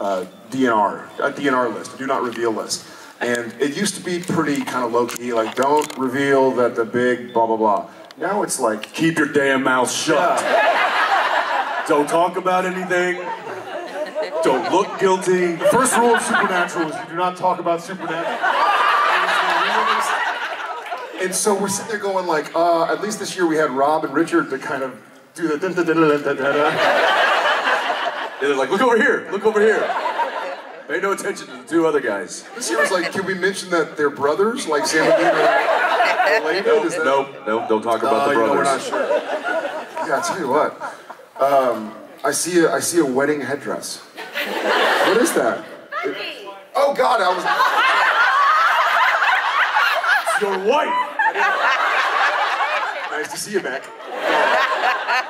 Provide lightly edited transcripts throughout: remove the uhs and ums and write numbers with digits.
DNR, a DNR list, a do not reveal list. And it used to be pretty kind of low-key, like don't reveal that the big blah, blah, blah. Now it's like, keep your damn mouth shut. Yeah. Don't talk about anything. Don't look guilty. The first rule of Supernatural is you do not talk about Supernatural. And so we're sitting there going like, at least this year we had Rob and Richard to kind of do the da-da-da-da-da-da-da. And they're like, look over here, look over here. Pay no attention to the two other guys. This year was like, can we mention that they're brothers? Like Sam and Dean are related? Nope, don't talk about the brothers. No, we're not sure. Yeah, I'll tell you what. I see a wedding headdress. What is that? Oh God, I was... It's your wife! Nice to see you back.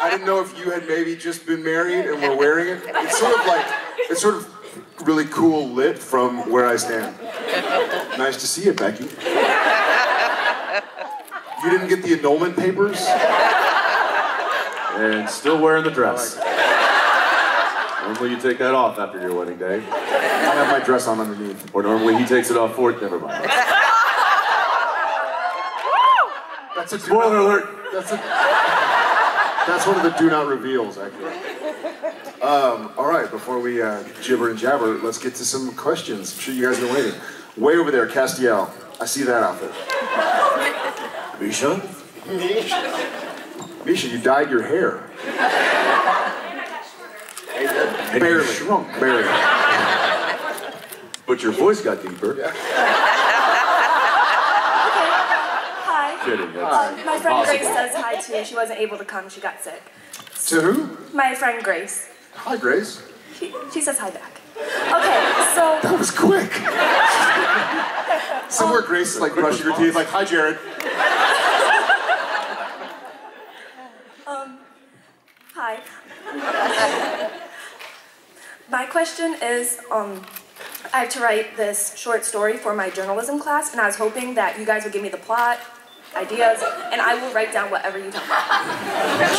I didn't know if you had maybe just been married and were wearing it. It's sort of really cool lit from where I stand. Nice to see you, Becky. You didn't get the annulment papers? And still wearing the dress. Normally you take that off after your wedding day. I have my dress on underneath. Or normally he takes it off for it, never mind. That's a spoiler alert. That's one of the do not reveals, actually. All right, before we jibber and jabber, let's get to some questions. I'm sure you guys have been waiting. Way over there, Castiel. I see that outfit. Misha? Misha, you dyed your hair. Barely. Shrunk. Barely. But your voice got deeper. Yeah. Kidding, my friend Grace says hi too. She wasn't able to come, she got sick. To who? My friend Grace. Hi, Grace. She says hi back. Okay, so... That was quick. Somewhere Grace is like brushing her teeth like, hi, Jared. Hi. My question is, I have to write this short story for my journalism class, and I was hoping that you guys would give me the plot, ideas, and I will write down whatever you tell me.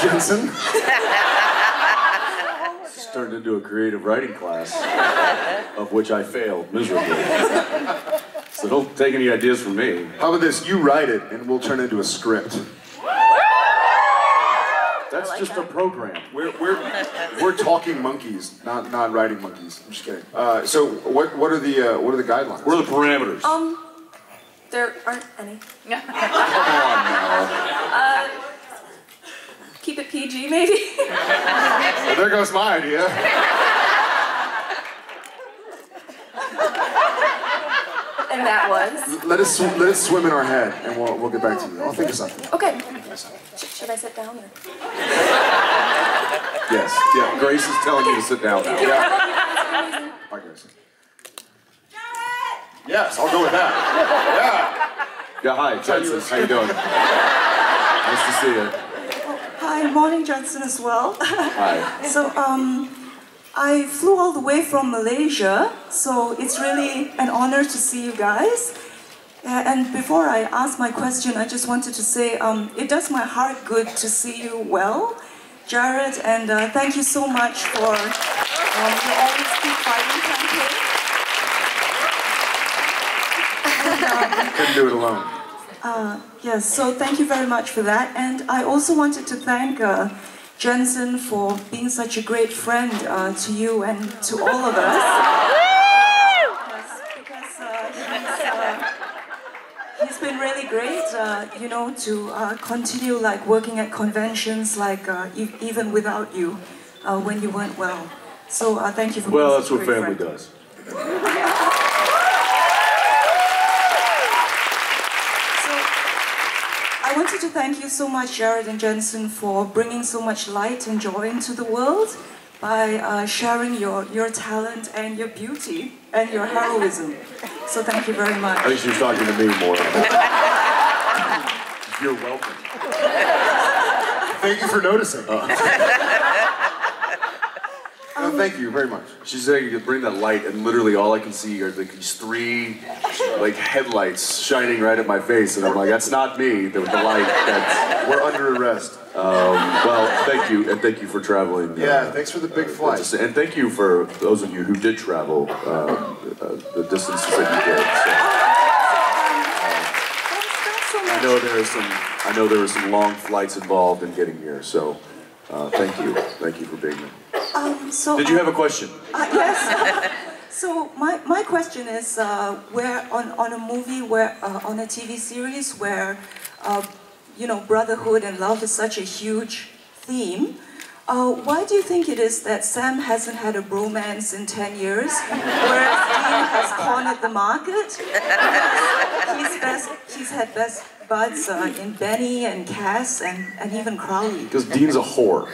Jensen? This turned into a creative writing class, of which I failed miserably. So don't take any ideas from me. How about this? You write it, and we'll turn it into a script. That's like just a program. We're talking monkeys, not writing monkeys. I'm just kidding. So what are the guidelines? What are the parameters? There aren't any. Come on now. Keep it PG, maybe. Well, there goes my idea. And that was. Let us swim in our head, and we'll get back to you. I'll think of something. Okay. Should I sit down or? Yes. Yeah. Grace is telling you to sit down now. Yeah. Bye, Grace. Yes, I'll go with that. Yeah. Hi, Jensen. How you doing? Nice to see you. Hi, morning, Jensen as well. Hi. So, I flew all the way from Malaysia, so it's really an honor to see you guys. And before I ask my question, I just wanted to say it does my heart good to see you well, Jared, and thank you so much for your Always Keep Fighting campaign. Couldn't do it alone. Yes, so thank you very much for that. And I also wanted to thank Jensen for being such a great friend to you and to all of us. Yes, because he's been really great, you know, to continue like working at conventions, like even without you, when you weren't well. So thank you for being Well, such that's a what great family friend. does. I wanted to thank you so much, Jared and Jensen, for bringing so much light and joy into the world by sharing your talent and your beauty and your heroism. So thank you very much. I think she was talking to me more. You're welcome. Thank you for noticing. thank you very much. She's saying you bring that light, and literally all I can see are like these 3 like headlights shining right at my face, and I'm like, that's not me. The light. We're under arrest. Well, thank you, and thank you for traveling. Yeah, thanks for the big flight. And thank you for those of you who did travel the distances that you did. So, I know there were some long flights involved in getting here. So, thank you for being here. Did you have a question? Yes. So my question is, where on a movie where on a TV series where you know, brotherhood and love is such a huge theme. Why do you think it is that Sam hasn't had a bromance in 10 years, whereas Dean has cornered the market? He's had best buds in Benny and Cass and even Crowley. Because Dean's a whore.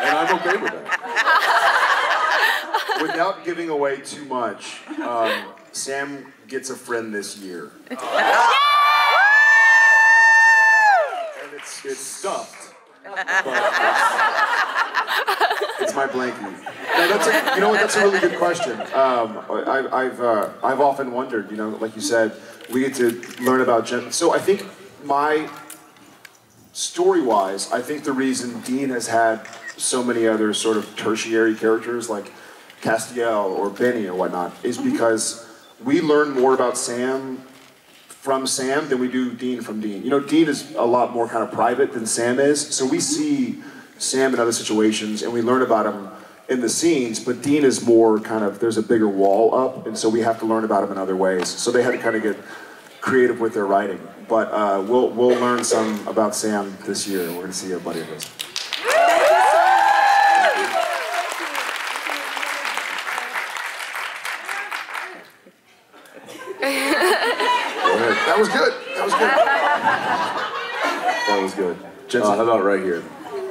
And I'm okay with that. Without giving away too much, Sam gets a friend this year. And it's stuffed. It's my blankie. No, you know what? That's a really good question. I've often wondered. You know, like you said, we get to learn about Jensen. So I think story-wise, I think the reason Dean has had so many other sort of tertiary characters like Castiel or Benny or whatnot is because we learn more about Sam from Sam than we do Dean from Dean. You know, Dean is a lot more kind of private than Sam is, so we see Sam in other situations and we learn about him in the scenes, but Dean is more kind of, there's a bigger wall up, and so we have to learn about him in other ways. So they had to kind of get creative with their writing. But we'll learn some about Sam this year, and we're going to see a buddy of his. That was good. That was good. That was good. Jensen, how about right here?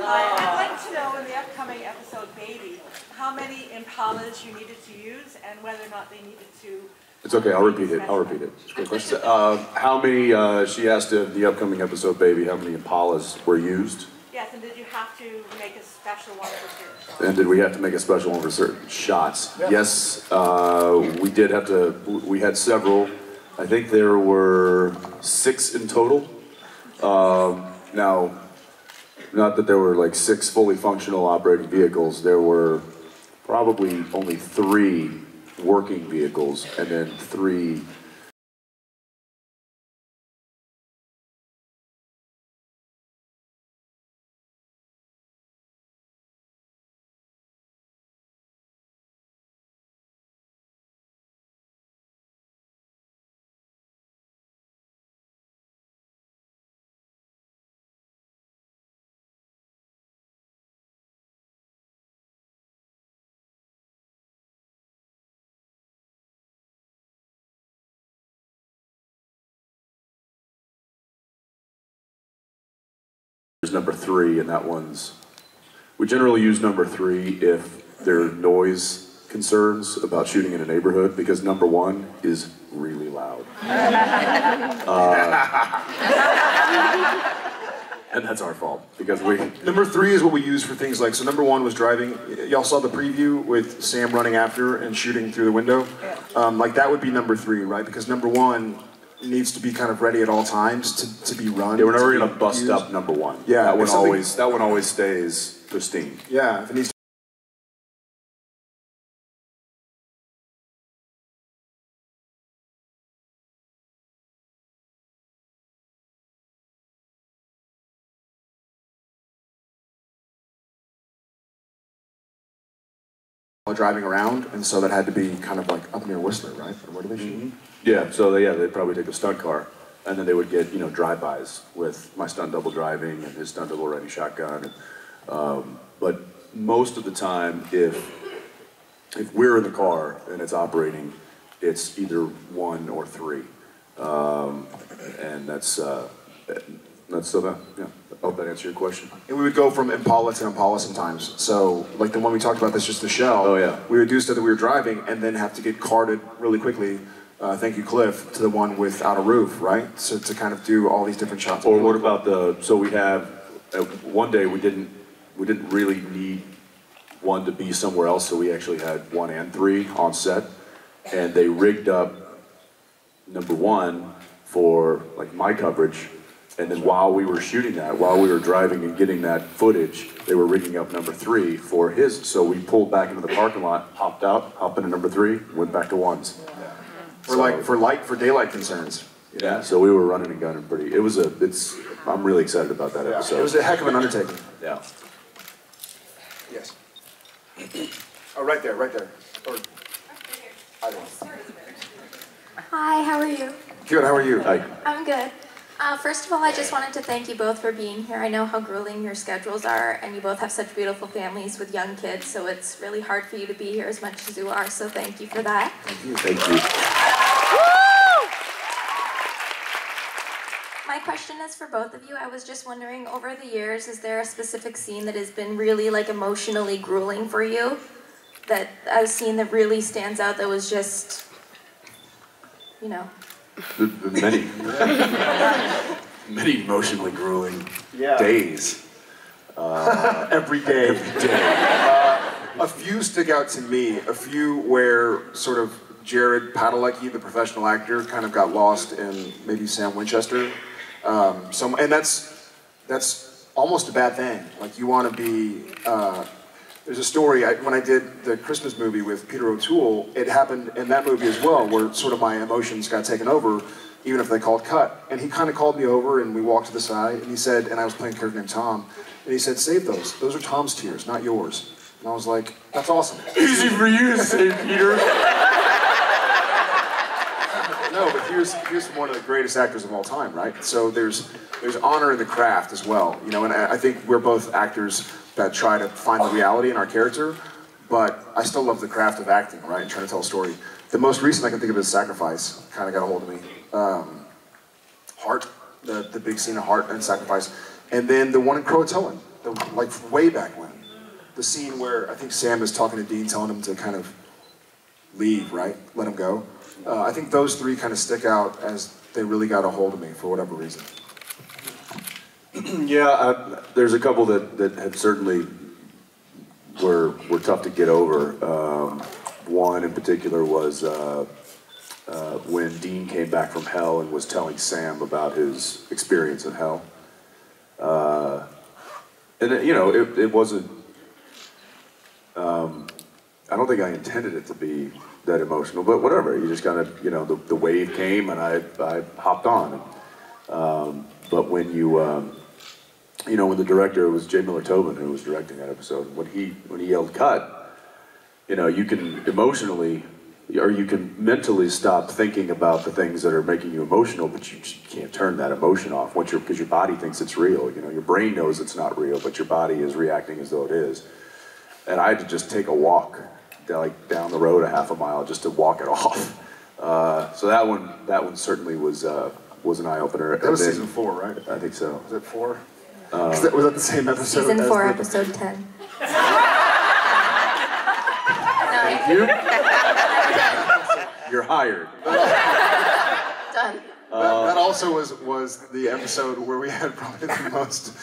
I'd like to know in the upcoming episode, Baby, how many Impalas you needed to use and whether or not they needed to... It's okay, I'll repeat it. It's a great question. How many, she asked in the upcoming episode, Baby, how many Impalas were used? Yes, and did you have to make a special one for certain shots? And did we have to make a special one for certain shots? Yeah. Yes, we did have to, we had several. I think there were 6 in total. Now, not that there were like 6 fully functional operating vehicles, there were probably only 3 working vehicles and then 3 number 3, and that one's, we generally use number 3 if there are noise concerns about shooting in a neighborhood, because number 1 is really loud. And that's our fault, because we... Number 3 is what we use for things like, so number 1 was driving, y'all saw the preview with Sam running after and shooting through the window? Like that would be number 3, right? Because number 1 needs to be kind of ready at all times to be run. Yeah, we're never going to bust up number 1. Yeah, that one always stays pristine. Yeah, if it needs to driving around, and so that had to be kind of like up near Whistler, right? Or where do they shoot? Yeah, so they'd probably take a stunt car, and then they would get, you know, drive-bys with my stunt double driving and his stunt double riding shotgun. And, but most of the time, if we're in the car and it's operating, it's either 1 or 3, and that's so that, yeah. I hope that answered your question. And we would go from Impala to Impala sometimes. So, like the one we talked about, that's just the shell. Oh, yeah. We would do stuff that we were driving and then have to get carted really quickly thank you, Cliff, to the one without a roof, right? So to kind of do all these different shots. Or what about so we have, one day we didn't really need one to be somewhere else, so we actually had 1 and 3 on set, and they rigged up number 1 for like my coverage, and then while we were shooting that, while we were driving and getting that footage, they were rigging up number 3 for his, so we pulled back into the parking lot, hopped out, hopped into number 3, went back to 1s. For daylight concerns. Yeah, so we were running and gunning pretty. I'm really excited about that episode. It was a heck of an undertaking. Yeah. Yes. Oh, right there. Or, I don't know. Hi, how are you? Good, how are you? Hi. I'm good. First of all, I just wanted to thank you both for being here. I know how grueling your schedules are, and you both have such beautiful families with young kids, so it's really hard for you to be here as much as you are, so thank you for that. Thank you. Thank you. My question is for both of you. I was just wondering, over the years, is there a specific scene that has been really like emotionally grueling for you? That a scene that really stands out that was just, you know. Many emotionally grueling days. Every day. A few stick out to me. A few where sort of Jared Padalecki, the professional actor, kind of got lost in maybe Sam Winchester. And that's almost a bad thing. Like you want to be. There's a story, when I did the Christmas movie with Peter O'Toole, it happened in that movie as well, where sort of my emotions got taken over, even if they called cut. And he kind of called me over, and we walked to the side, and he said, and I was playing a character named Tom, and he said, save those. Those are Tom's tears, not yours. And I was like, that's awesome. Easy for you to say, Peter. No, but here's one of the greatest actors of all time, right? So there's honor in the craft as well, you know, and I think we're both actors that try to find the reality in our character, but I still love the craft of acting, right, and trying to tell a story. The most recent I can think of is Sacrifice, kind of got a hold of me. Heart, the big scene of Heart and Sacrifice, and then the one in Croatoan, like way back when. The scene where I think Sam is talking to Dean, telling him to kind of leave, right, let him go. I think those 3 kind of stick out as they really got a hold of me for whatever reason. Yeah, there's a couple that have certainly were tough to get over. One in particular was when Dean came back from hell and was telling Sam about his experience in hell. And you know, it wasn't. I don't think I intended it to be that emotional, but whatever. You just kind of, you know, the wave came and I hopped on. But when you know, when the director, it was J. Miller Tobin who was directing that episode, when he yelled cut, you know, you can emotionally, or you can mentally stop thinking about the things that are making you emotional, but you just can't turn that emotion off because your body thinks it's real. You know, your brain knows it's not real, but your body is reacting as though it is. And I had to just take a walk, like down the road a half a mile, just to walk it off. So that one certainly was an eye opener. That was season 4, right? I think so. Was it 4? Was that the same episode? Season 4, episode 10. Thank you. You're hired. Done. That also was the episode where we had probably the most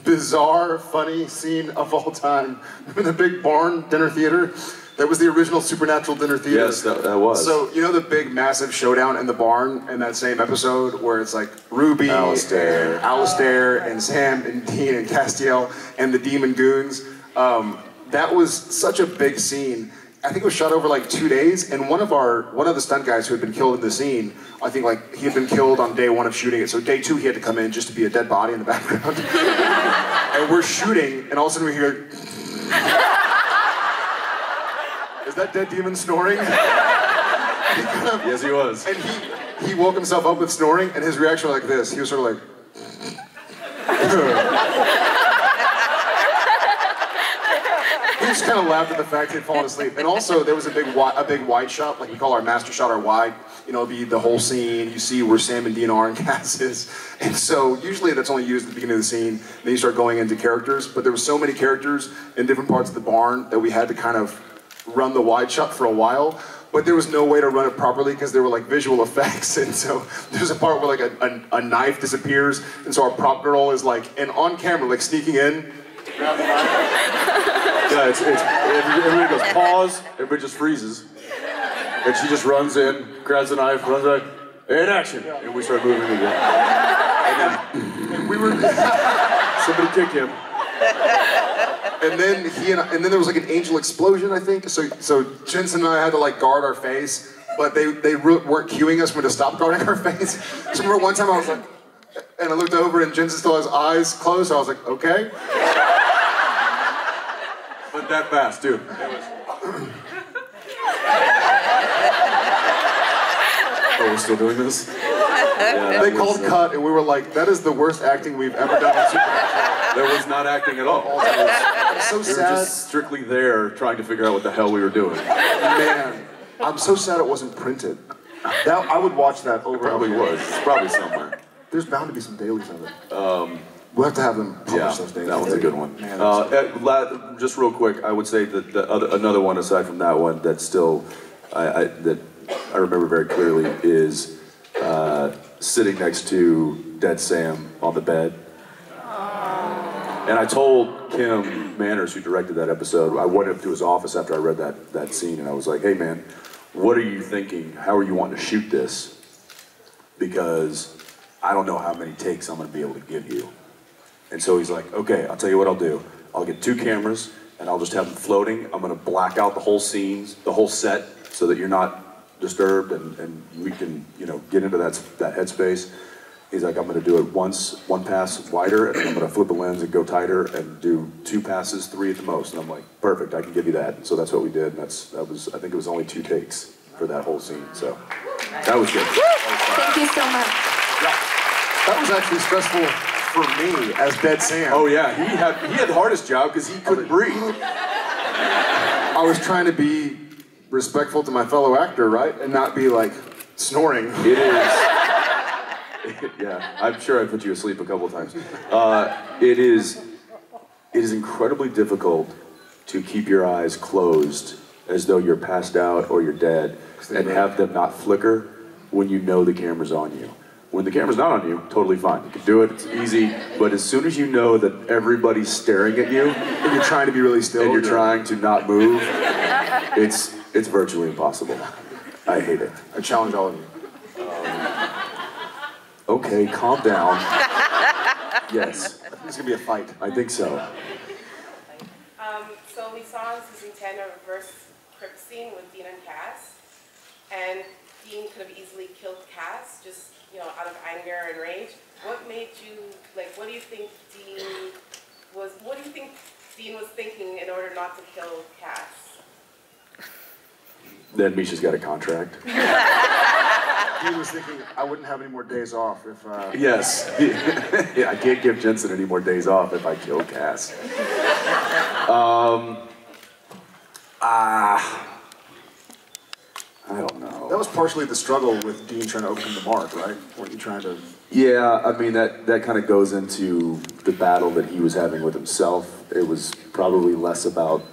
bizarre, funny scene of all time in the big barn dinner theater. That was the original Supernatural dinner theater. Yes, that was. So, you know the big, massive showdown in the barn in that same episode where it's like Ruby, Alistair, and Sam, and Dean, and Castiel, and the Demon Goons. That was such a big scene. I think it was shot over like 2 days, and one of the stunt guys who had been killed in the scene, I think like he had been killed on day 1 of shooting it, so day 2 he had to come in just to be a dead body in the background. And we're shooting, and all of a sudden we hear, is that dead demon snoring? Yes, he was. And he woke himself up with snoring, and his reaction was like this. He was sort of like, he just kind of laughed at the fact he had fallen asleep. And also, there was a big wide shot, like we call our master shot our wide. You know, it'll be the whole scene. You see where Sam and Dean are and Cass is. And so usually that's only used at the beginning of the scene. Then you start going into characters. But there were so many characters in different parts of the barn that we had to kind of run the wide shot for a while, but there was no way to run it properly because there were like visual effects, and so there's a part where like a knife disappears, and so our prop girl is like, and on camera, like sneaking in, grab the knife. Yeah, everybody goes, pause, everybody just freezes. And she just runs in, grabs the knife, runs back, and action. And we start moving again. And we were, somebody kick him. and then there was like an angel explosion, I think. So Jensen and I had to like guard our face, but they weren't cueing us when to stop guarding our face. So remember one time I was like, and I looked over and Jensen still has eyes closed, so I was like, okay. But that fast, too. Oh, we're still doing this? Yeah, they called cut, and we were like, that is the worst acting we've ever done in Super. There was not acting at all. So We were sad. just strictly there trying to figure out what the hell we were doing. Man, I'm so sad it wasn't printed. I would watch that over. Probably was. It's probably somewhere. There's bound to be some dailies of it. We'll have to have them publish those dailies. That one's a good one. Man, just real quick, I would say that another one aside from that one that still that I remember very clearly is sitting next to Dead Sam on the bed. And I told Kim Manners, who directed that episode, I went up to his office after I read that scene, and I was like, hey man, what are you thinking? How are you wanting to shoot this? Because I don't know how many takes I'm going to be able to give you. And so he's like, okay, I'll tell you what I'll do. I'll get 2 cameras, and I'll just have them floating. I'm going to black out the whole scenes, the whole set, so that you're not disturbed, and we can, get into that headspace. He's like, I'm going to do it one pass wider, and then I'm going to flip the lens and go tighter, and do 2 passes, 3 at the most. And I'm like, perfect, I can give you that. And so that's what we did, and that was, I think it was only 2 takes for that whole scene. So that was good. Thank you so much. that was actually stressful for me as Dead Sam. Oh yeah, he had the hardest job because he couldn't breathe. I was trying to be respectful to my fellow actor, right? And not be like snoring. It is. Yeah, I'm sure I put you asleep a couple times. It is incredibly difficult to keep your eyes closed as though you're passed out or you're dead and have them not flicker when you know the camera's on you. When the camera's not on you, totally fine. You can do it, it's easy, but as soon as you know that everybody's staring at you, And you're trying to be really still. and you're trying to not move, it's virtually impossible. I hate it. I challenge all of you. Okay, calm down. Yes, I think it's gonna be a fight. I think so. So we saw in season 10 a reverse crypt scene with Dean and Cass, and Dean could have easily killed Cass just, out of anger and rage. What made you, what do you think Dean was thinking in order not to kill Cass? Then Misha's got a contract. He was thinking I wouldn't have any more days off if. Yes. Yeah, I can't give Jensen any more days off if I kill Cass. I don't know. That was partially the struggle with Dean trying to open the mark, right? Weren't you trying to? Yeah, I mean that kind of goes into the battle that he was having with himself. It was probably less about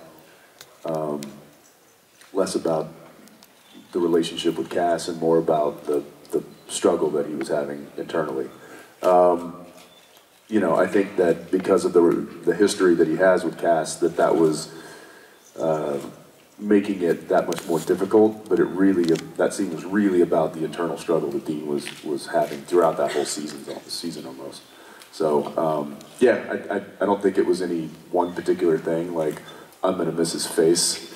the relationship with Cass and more about the struggle that he was having internally. I think that because of the history that he has with Cass, that was making it that much more difficult. But that scene was really about the internal struggle that Dean was having throughout that whole season almost. So yeah, I don't think it was any one particular thing. Like I'm gonna miss his face.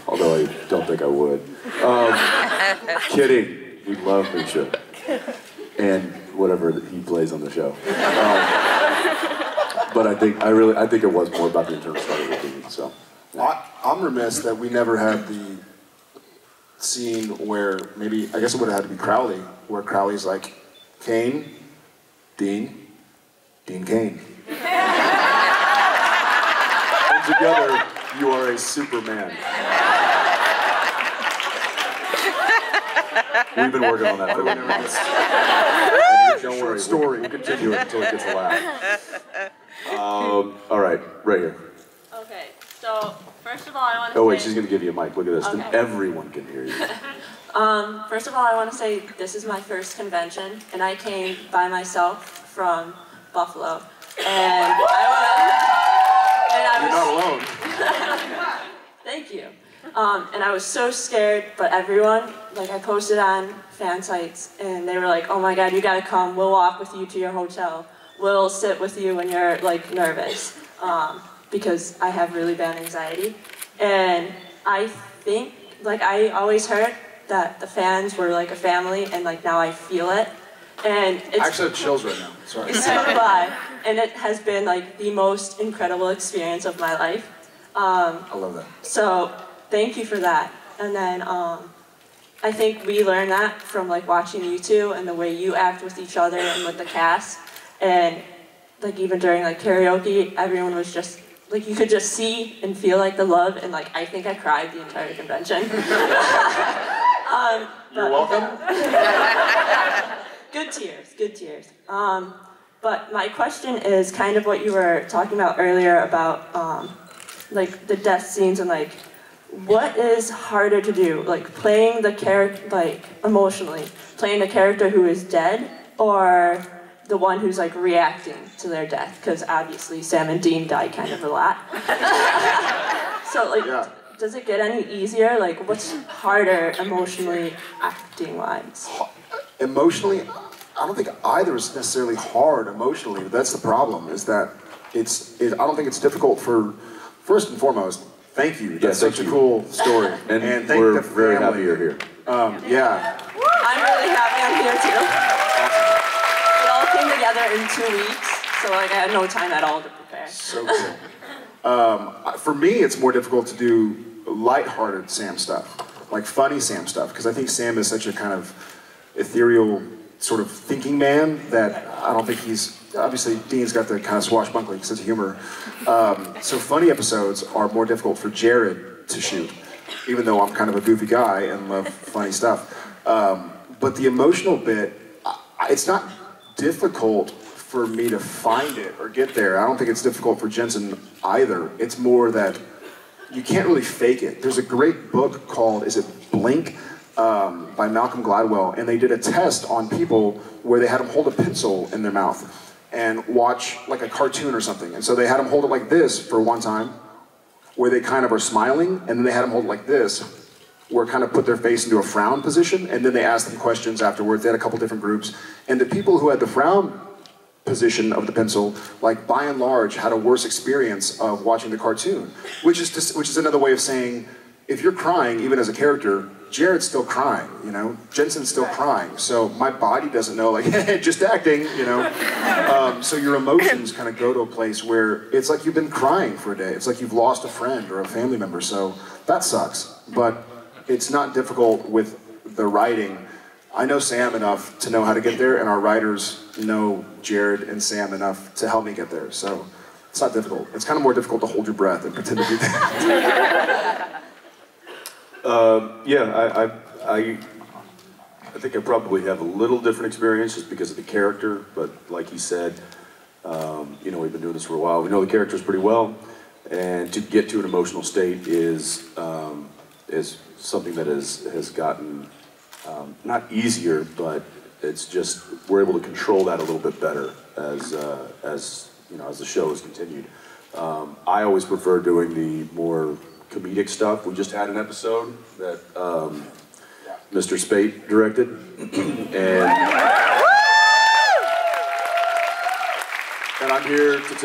Although I don't think I would. Kidding. We love Misha. And whatever that he plays on the show. But I think it was more about the internal struggle with Dean. So I'm remiss that we never had the scene where maybe I guess it would have had to be Crowley, where Crowley's like, Kane, Dean, Kane. and together you are a Superman. We've been working on that for Don't worry, story. We'll continue it until it gets a laugh. All right, right here. Okay, so First of all, I want to Oh wait, she's gonna give you a mic. Look at this. Okay. Then everyone can hear you. First of all, I want to say this is my first convention, and I came by myself from Buffalo. And You're not alone. Thank you. And I was so scared, but everyone, like I posted on fan sites, and they were like, oh my God, you gotta come. We'll walk with you to your hotel. We'll sit with you when you're like nervous, because I have really bad anxiety. And I think, like I always heard that the fans were like a family, and like now I feel it. And it's, I actually have chills right now. Sorry. so do I. And it has been like the most incredible experience of my life. I love that. So thank you for that. And then I think we learned that from like watching you two and the way you act with each other and with the cast. And like even during like karaoke, everyone was just like, you could just see and feel like the love, and like I think I cried the entire convention. You're welcome. Good tears, good tears. But my question is kind of what you were talking about earlier about like the death scenes, and like what is harder to do, like playing the character, like emotionally, playing the character who is dead, or the one who's like reacting to their death? Because obviously Sam and Dean die kind of a lot. So like, Yeah. does it get any easier? Like what's harder emotionally, acting wise? Emotionally, I don't think either is necessarily hard emotionally. That's the problem, is that I don't think it's difficult for, first and foremost, thank you. That's thank such you. a cool story. And thank we're the very happy family. you're here. Yeah. I'm really happy I'm here too. It all came together in 2 weeks, so like I had no time at all to prepare. So cool. For me, it's more difficult to do lighthearted Sam stuff, like funny Sam stuff, because I think Sam is such a kind of ethereal sort of thinking man that I don't think he's, obviously Dean's got the kind of swashbuckling sense of humor. So funny episodes are more difficult for Jared to shoot, even though I'm kind of a goofy guy and love funny stuff. But the emotional bit, it's not difficult for me to find it or get there. I don't think it's difficult for Jensen either. It's more that you can't really fake it. There's a great book called, is it Blink? By Malcolm Gladwell, and they did a test on people where they had them hold a pencil in their mouth and watch like a cartoon or something. And so they had them hold it like this for one time, where they kind of are smiling, and then they had them hold it like this, where kind of put their face into a frown position, and then they asked them questions afterwards. They had a couple different groups, and the people who had the frown position of the pencil, like by and large, had a worse experience of watching the cartoon, which is another way of saying, if you're crying, even as a character, Jared's still crying, you know? Jensen's still crying. So my body doesn't know, like, hey, just acting, you know? So your emotions kind of go to a place where it's like you've been crying for a day. It's like you've lost a friend or a family member. So that sucks. But it's not difficult with the writing. I know Sam enough to know how to get there, and our writers know Jared and Sam enough to help me get there. So it's not difficult. It's kind of more difficult to hold your breath and pretend to be that. Yeah, I think I probably have a little different experience just because of the character, but like he said, you know, we've been doing this for a while. We know the characters pretty well, and to get to an emotional state is something that has gotten not easier, but it's just we're able to control that a little bit better as you know, as the show has continued. I always prefer doing the more comedic stuff. We just had an episode that Mr. Spate directed, and I'm here to tell